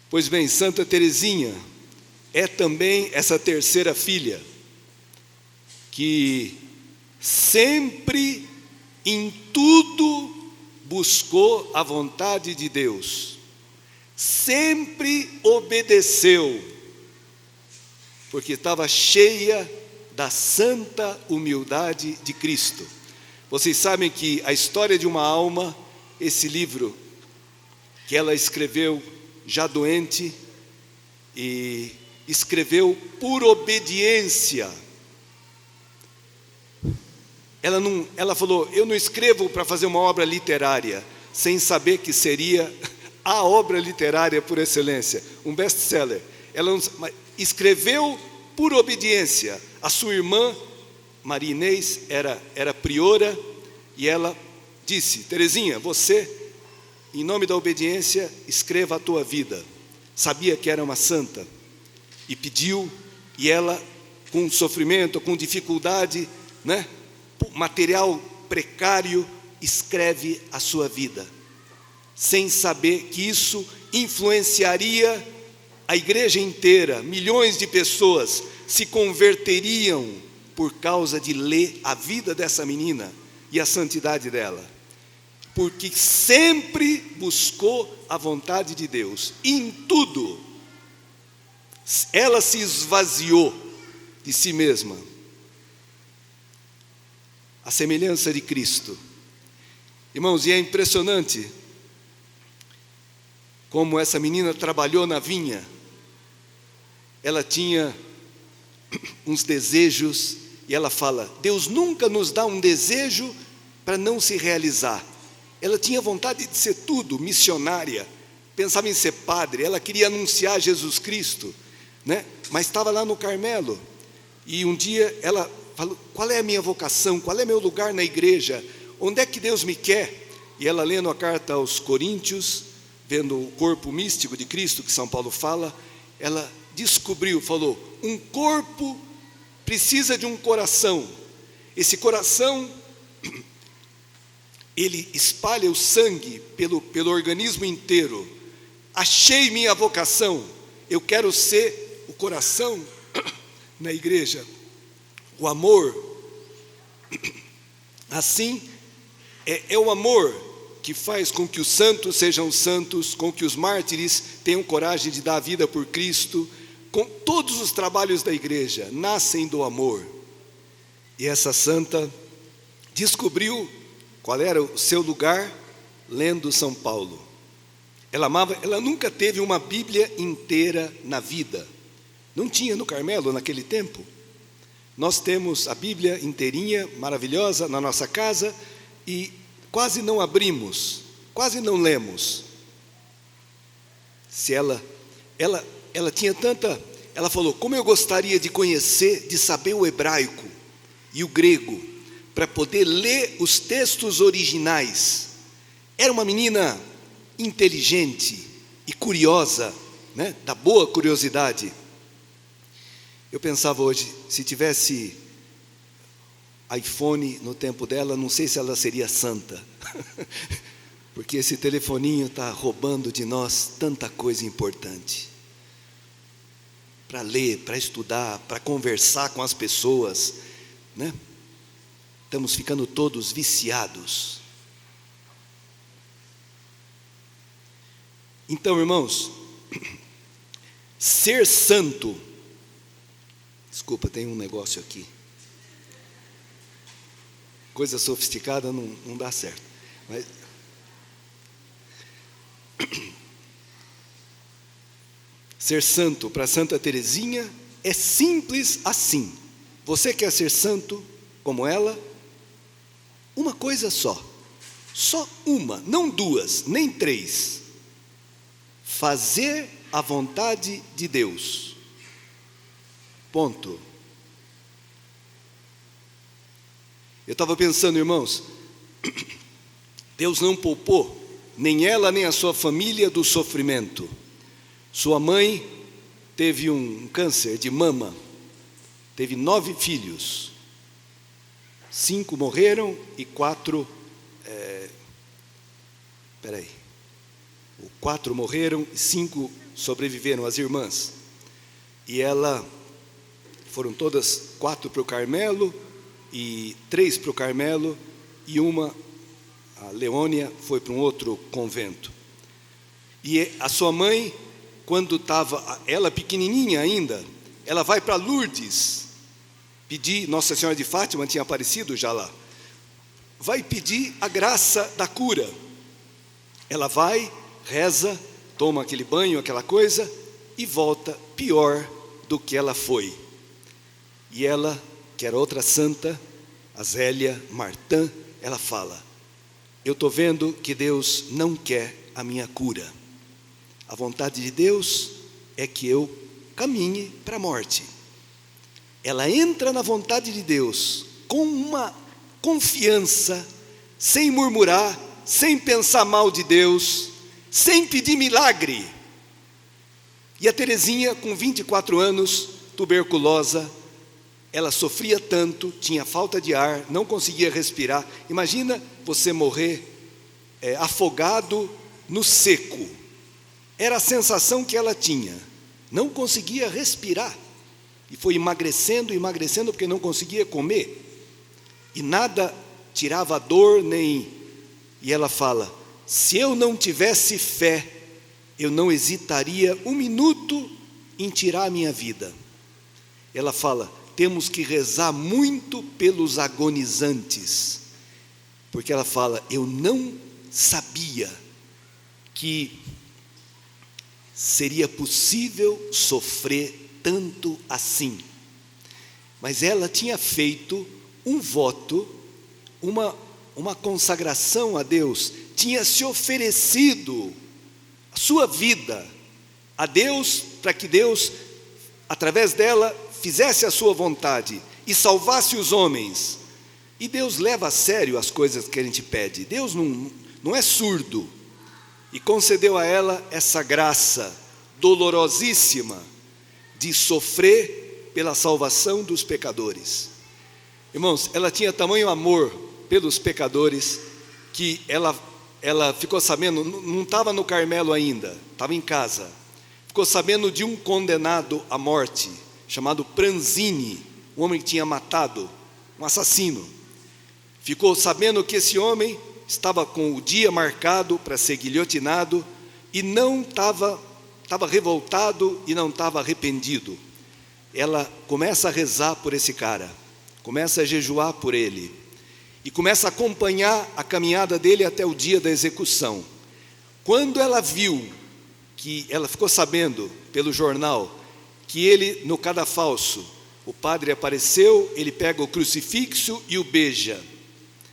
Pois bem, Santa Teresinha é também essa terceira filha, que sempre, em tudo, buscou a vontade de Deus, sempre obedeceu, porque estava cheia da santa humildade de Cristo. Vocês sabem que a história de uma alma, esse livro que ela escreveu já doente, e escreveu por obediência. Ela falou: eu não escrevo para fazer uma obra literária, sem saber que seria a obra literária por excelência, um best-seller. Ela escreveu por obediência. A sua irmã, Maria Inês, era priora, e ela disse: Teresinha, você, em nome da obediência, escreva a tua vida. Sabia que era uma santa, e pediu, e ela, com sofrimento, com dificuldade, material precário, escreve a sua vida, sem saber que isso influenciaria a igreja inteira. Milhões de pessoas se converteriam por causa de ler a vida dessa menina e a santidade dela, porque sempre buscou a vontade de Deus, em tudo. Ela se esvaziou de si mesma, a semelhança de Cristo. Irmãos, e é impressionante como essa menina trabalhou na vinha. Ela tinha uns desejos, e ela fala: Deus nunca nos dá um desejo para não se realizar. Ela tinha vontade de ser tudo, missionária, pensava em ser padre, ela queria anunciar Jesus Cristo, mas estava lá no Carmelo, e um dia ela falou: qual é a minha vocação, qual é meu lugar na igreja, onde é que Deus me quer? E ela, lendo a carta aos Coríntios, vendo o corpo místico de Cristo, que São Paulo fala, ela descobriu, falou: um corpo precisa de um coração, esse coração, ele espalha o sangue pelo organismo inteiro. Achei minha vocação, eu quero ser o coração na igreja, o amor. Assim, é o amor que faz com que os santos sejam santos, com que os mártires tenham coragem de dar a vida por Cristo. Com todos os trabalhos da igreja nascem do amor. E essa santa descobriu qual era o seu lugar lendo São Paulo. Ela nunca teve uma Bíblia inteira na vida. Não tinha no Carmelo naquele tempo. Nós temos a Bíblia inteirinha, maravilhosa, na nossa casa, e quase não abrimos, quase não lemos. Se ela tinha tanta... Ela falou: como eu gostaria de conhecer, de saber o hebraico e o grego, para poder ler os textos originais. Era uma menina inteligente e curiosa, da boa curiosidade. Eu pensava hoje, se tivesse iPhone no tempo dela, não sei se ela seria santa, porque esse telefoninho está roubando de nós tanta coisa importante, para ler, para estudar, para conversar com as pessoas, Estamos ficando todos viciados. Então, irmãos, ser santo... Desculpa, tem um negócio aqui. Coisa sofisticada não dá certo. Mas... ser santo para Santa Teresinha é simples assim. Você quer ser santo como ela? Uma coisa só uma, não duas, nem três: fazer a vontade de Deus. Ponto. Eu estava pensando, irmãos, Deus não poupou nem ela nem a sua família do sofrimento. Sua mãe teve um câncer de mama, teve 9 filhos, 5 morreram e 4 morreram, 5 sobreviveram, as irmãs. E foram todas 4 para o Carmelo, e 3 para o Carmelo, e a Leônia, foi para um outro convento. E a sua mãe, quando estava, ela pequenininha ainda, ela vai para Lourdes, pedir, Nossa Senhora de Fátima tinha aparecido já lá, vai pedir a graça da cura. Ela vai, reza, toma aquele banho, aquela coisa, e volta pior do que ela foi. E ela, que era outra santa, a Zélia Martã, ela fala: eu estou vendo que Deus não quer a minha cura. A vontade de Deus é que eu caminhe para a morte. Ela entra na vontade de Deus com uma confiança, sem murmurar, sem pensar mal de Deus, sem pedir milagre. E a Terezinha, com 24 anos, tuberculosa, ela sofria tanto, tinha falta de ar, não conseguia respirar. Imagina você morrer afogado no seco. Era a sensação que ela tinha, não conseguia respirar. E foi emagrecendo, porque não conseguia comer. E nada tirava a dor, E ela fala: se eu não tivesse fé, eu não hesitaria um minuto em tirar a minha vida. Ela fala: temos que rezar muito pelos agonizantes. Porque ela fala: eu não sabia que seria possível sofrer tanto assim. Mas ela tinha feito um voto, uma consagração a Deus, tinha se oferecido a sua vida a Deus, para que Deus, através dela, fizesse a sua vontade e salvasse os homens. E Deus leva a sério as coisas que a gente pede. Deus não é surdo. E concedeu a ela essa graça dolorosíssima de sofrer pela salvação dos pecadores. Irmãos, ela tinha tamanho amor pelos pecadores, que ela ficou sabendo, não estava no Carmelo ainda, estava em casa, ficou sabendo de um condenado à morte, chamado Pranzini, um homem que tinha matado, um assassino. Ficou sabendo que esse homem estava com o dia marcado para ser guilhotinado, e não estava revoltado e não estava arrependido. Ela começa a rezar por esse cara, começa a jejuar por ele, e começa a acompanhar a caminhada dele até o dia da execução. Quando ela viu, ela ficou sabendo pelo jornal, que ele, no cadafalso, o padre apareceu, ele pega o crucifixo e o beija,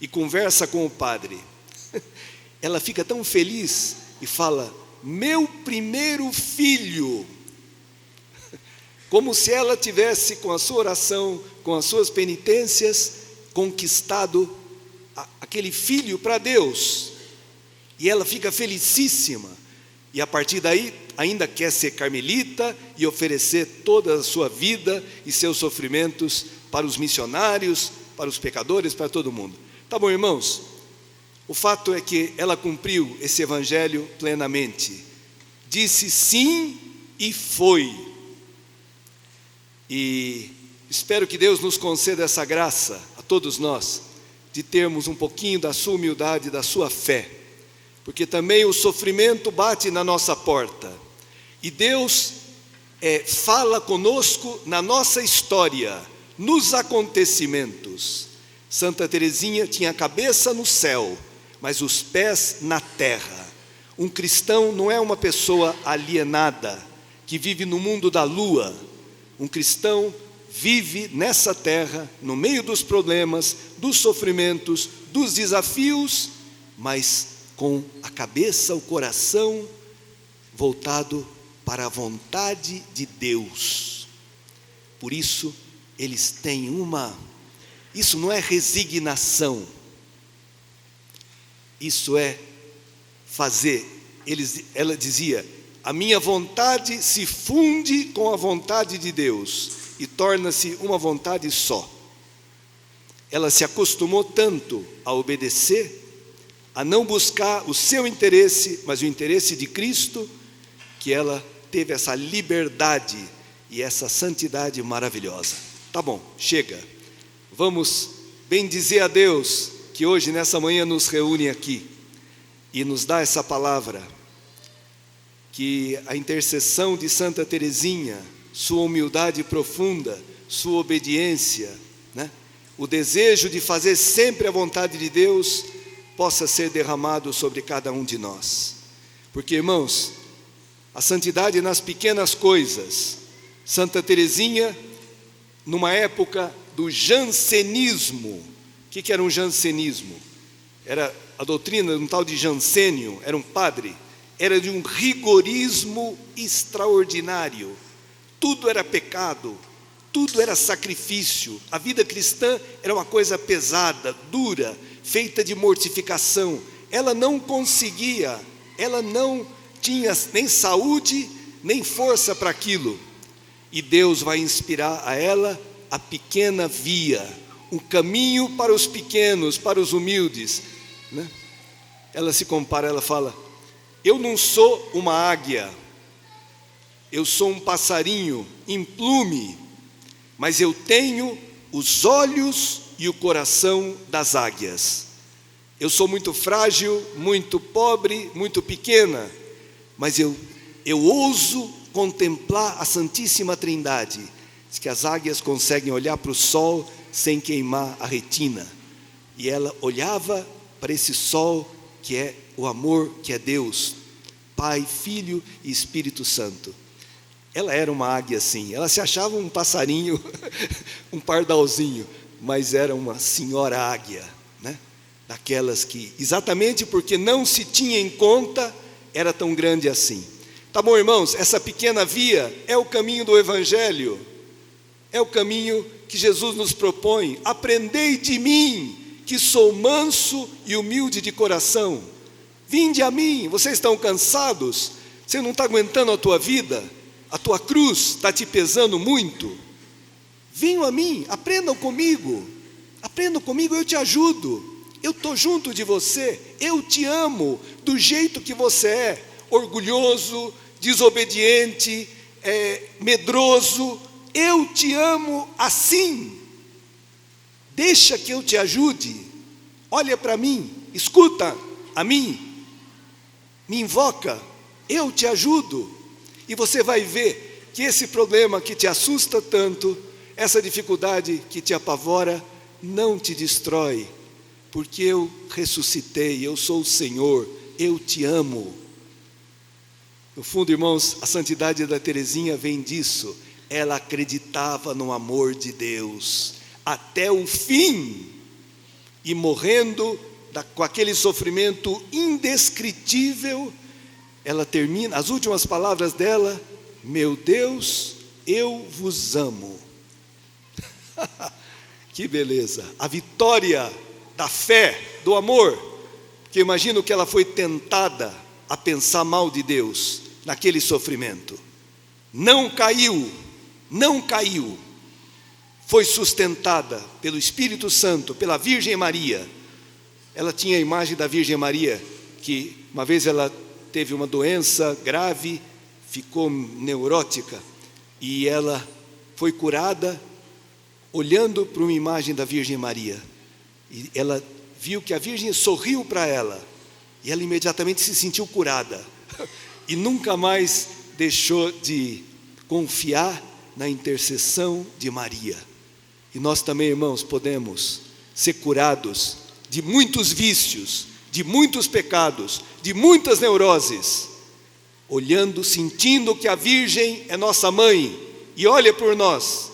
e conversa com o padre. Ela fica tão feliz e fala: meu primeiro filho. Como se ela tivesse, com a sua oração, com as suas penitências, conquistado aquele filho para Deus. E ela fica felicíssima. E a partir daí, ainda quer ser carmelita e oferecer toda a sua vida e seus sofrimentos para os missionários, para os pecadores, para todo mundo. Tá bom, irmãos? O fato é que ela cumpriu esse evangelho plenamente. Disse sim e foi. E espero que Deus nos conceda essa graça, a todos nós, de termos um pouquinho da sua humildade, da sua fé. Porque também o sofrimento bate na nossa porta. E Deus fala conosco na nossa história, nos acontecimentos. Santa Teresinha tinha a cabeça no céu, mas os pés na terra. Um cristão não é uma pessoa alienada, que vive no mundo da lua. Um cristão vive nessa terra, no meio dos problemas, dos sofrimentos, dos desafios, mas com a cabeça, o coração voltado para a vontade de Deus. Por isso, eles têm isso não é resignação, isso é fazer. Ela dizia: a minha vontade se funde com a vontade de Deus e torna-se uma vontade só. Ela se acostumou tanto a obedecer, a não buscar o seu interesse, mas o interesse de Cristo, que ela teve essa liberdade e essa santidade maravilhosa. Tá bom, chega. Vamos bendizer a Deus que hoje, nessa manhã, nos reúne aqui e nos dá essa palavra, que a intercessão de Santa Teresinha, sua humildade profunda, sua obediência, né? O desejo de fazer sempre a vontade de Deus, possa ser derramado sobre cada um de nós. Porque, irmãos, a santidade nas pequenas coisas. Santa Teresinha, numa época do jansenismo. O que era um jansenismo? Era a doutrina de um tal de Jansênio, era um padre. Era de um rigorismo extraordinário. Tudo era pecado, tudo era sacrifício. A vida cristã era uma coisa pesada, dura, feita de mortificação. Ela não conseguia, ela não tinha nem saúde, nem força para aquilo. E Deus vai inspirar a ela a pequena via, um caminho para os pequenos, para os humildes, né? Ela se compara, ela fala: eu não sou uma águia, eu sou um passarinho em plume, mas eu tenho os olhos e o coração das águias. Eu sou muito frágil, muito pobre, muito pequena, mas eu ouso contemplar a Santíssima Trindade. Diz que as águias conseguem olhar para o sol sem queimar a retina. E ela olhava para esse sol que é o amor, que é Deus, Pai, Filho e Espírito Santo. Ela era uma águia sim, ela se achava um passarinho, um pardalzinho, mas era uma senhora águia, né? Daquelas que, exatamente porque não se tinha em conta, era tão grande assim. Tá bom, irmãos, essa pequena via é o caminho do Evangelho, é o caminho que Jesus nos propõe. Aprendei de mim, que sou manso e humilde de coração. Vinde a mim. Vocês estão cansados? Você não está aguentando a tua vida? A tua cruz está te pesando muito? Venham a mim, aprendam comigo, eu te ajudo, eu estou junto de você, eu te amo do jeito que você é, orgulhoso, desobediente, medroso, eu te amo assim. Deixa que eu te ajude, olha para mim, escuta a mim, me invoca, eu te ajudo. E você vai ver que esse problema que te assusta tanto, essa dificuldade que te apavora, não te destrói, porque eu ressuscitei, eu sou o Senhor, eu te amo. No fundo, irmãos, a santidade da Teresinha vem disso. Ela acreditava no amor de Deus até o fim, e morrendo com aquele sofrimento indescritível, ela termina, as últimas palavras dela: meu Deus, eu vos amo. Que beleza, a vitória da fé, do amor. Porque imagino que ela foi tentada a pensar mal de Deus naquele sofrimento. Não caiu, foi sustentada pelo Espírito Santo, pela Virgem Maria. Ela tinha a imagem da Virgem Maria, que uma vez ela teve uma doença grave, ficou neurótica, e ela foi curada olhando para uma imagem da Virgem Maria. E ela viu que a Virgem sorriu para ela, e ela imediatamente se sentiu curada, e nunca mais deixou de confiar na intercessão de Maria. E nós também, irmãos, podemos ser curados de muitos vícios, de muitos pecados, de muitas neuroses, olhando, sentindo que a Virgem é nossa mãe e olha por nós,